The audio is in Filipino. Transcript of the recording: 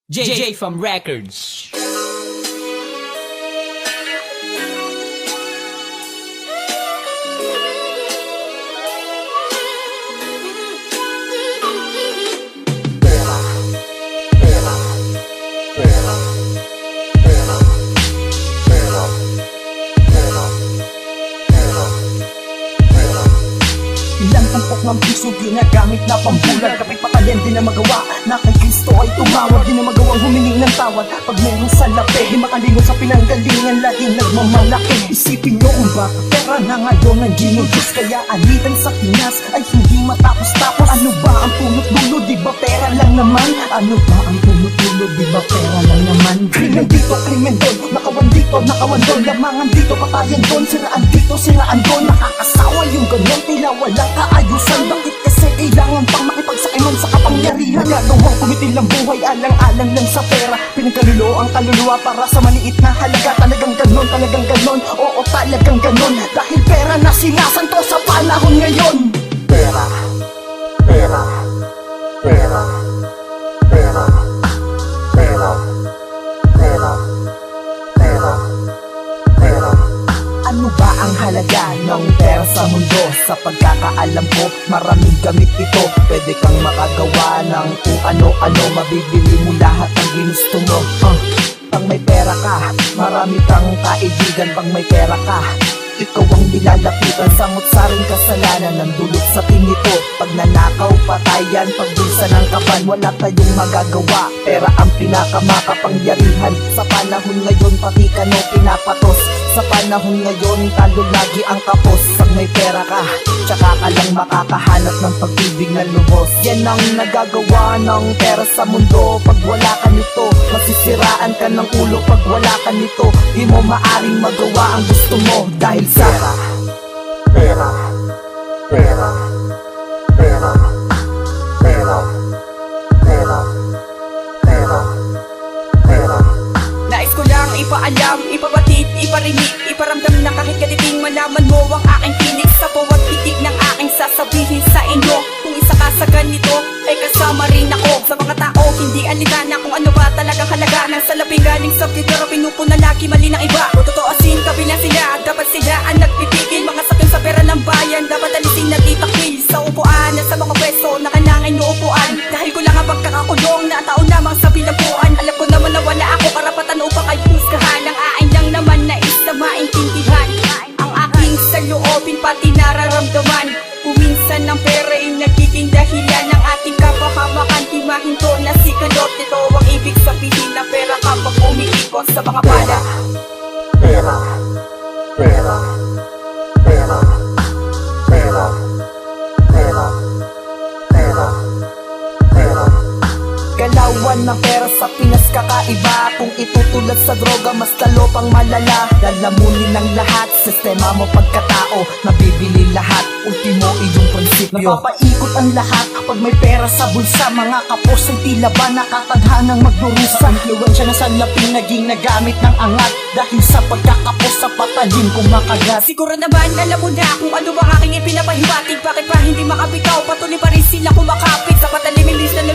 JJ from Records. Ilang tampok ng piso ginagamit na pambulag. Kapit papalyan din na magawa na kay Kristo ay tumawag. Di na magawang humiling ng tawad pag meron sa lape. Di makalingon sa pinanggalingan, laging nagmamalaki. Isipin nyo kung ba pera na ngayon ang ginugos. Kaya alitan sa Pinas ay hindi matapos-tapos. Ano ba ang punot-dulo? Di ba pera lang naman? Ano ba ang punot-dulo? Di ba pera lang naman? Krimen dito, krimen doon, nakawan dito, nakawan doon. Lamangan dito, patayan doon, siraan dito, siraan doon. Nakakasawa yung ganyan, tila walang kaayusan. Bakit kasi kailangan pang makipagsakiman sa kapangyarihan? Nagawang kumitil ang buhay, alang-alang lang sa pera. Pinagkalulo ang kaluluwa para sa maliit na halaga. Talagang ganon, oo talagang ganon. Dahil pera na sinasanto sa panahon ngayon. Pera, pera, pera, pera, pera, pera, pera, pera. Ano ba ang halaga ng pera sa mundo? Sa pagkakaalam ko, maraming gamit ito. Pwede kang makagawa ng kung ano-ano. Mabibili mo lahat ng ginusto mo. Pag may pera ka, marami kang kaibigan. Pag may pera ka, ikaw ang nilalapitan. Samot-saring kasalanan ng dulot sa pinito. Pag nanakaw, patayan, pagbulsa ng kapan. Wala tayong magagawa, pera ang pinakamakapangyarihan. Sa panahon ngayon, pati ka no pinapatos. Sa panahon ngayon, talo lagi ang kapos. Pag may pera ka, tsaka ka lang makakahanap ng pag-ibig na lubos. Yan ang nagagawa ng pera sa mundo. Pag wala ka nito, masisiraan ka ng ulo. Pag wala ka nito, di mo maaring magawa ang gusto mo. Dahil sa pera, pera, pera, pera, pera, pera, pera. Nais ko lang ipaalam, ipabatid, iparinig, iparamdam na kahit katiting malaman mo ang aking tinig. Sa bawat titig ng aking sasabihin sa inyo, kung isa ka sa ganito, ay kasama rin ako. Sa mga tao, hindi alintana kung ano ba talagang halaga ng salaping galing sa pero pinupuna lagi mali ng iba. Kung totoosin, kabilang sila, dapat sila ang nagpipigil. Mga sapin sa pera ng bayan, dapat alisin na titakwil. Sa upuan at sa mga pwesto, nakanangin uupuan. Dahil ko lang ang pagkakakulong na taon lamang sa bilangguan. Alam ko naman na wala ako karapatan upang kayo husgahan. Ang aking lang naman nais na maintindihan ang aking saloobin pati nararamdaman. Kuminsan ng pera ay nagiging dahilan ng ating kapahamakan. Di mahinto na si kalot, ito ang ibig sabihin ng pera kapag umiikot sa mga pala. Pera, pera, pera, pera, pera, pera, pera. Galawan ng pera sa Pinas kakaiba. Kung itutulad sa droga, mas lalo pang malala. Lalamunin ng lahat, sistema mo pagkatao. Nabibili lahat, ultimo iyong prinsipyo. Napapaikot ang lahat pag may pera sa bulsa. Mga kapos ay tila ba nakataghanang magdurusa. Influensya na sa laping naging nagamit ng angat. Dahil sa pagkakapos sa patalim kumakagat. Siguro naman alam mo na kung ano ang aking ipinapahiwatig. Bakit pa hindi makabitaw, patuloy pa rin sila kumakapit. Sa patalimin list na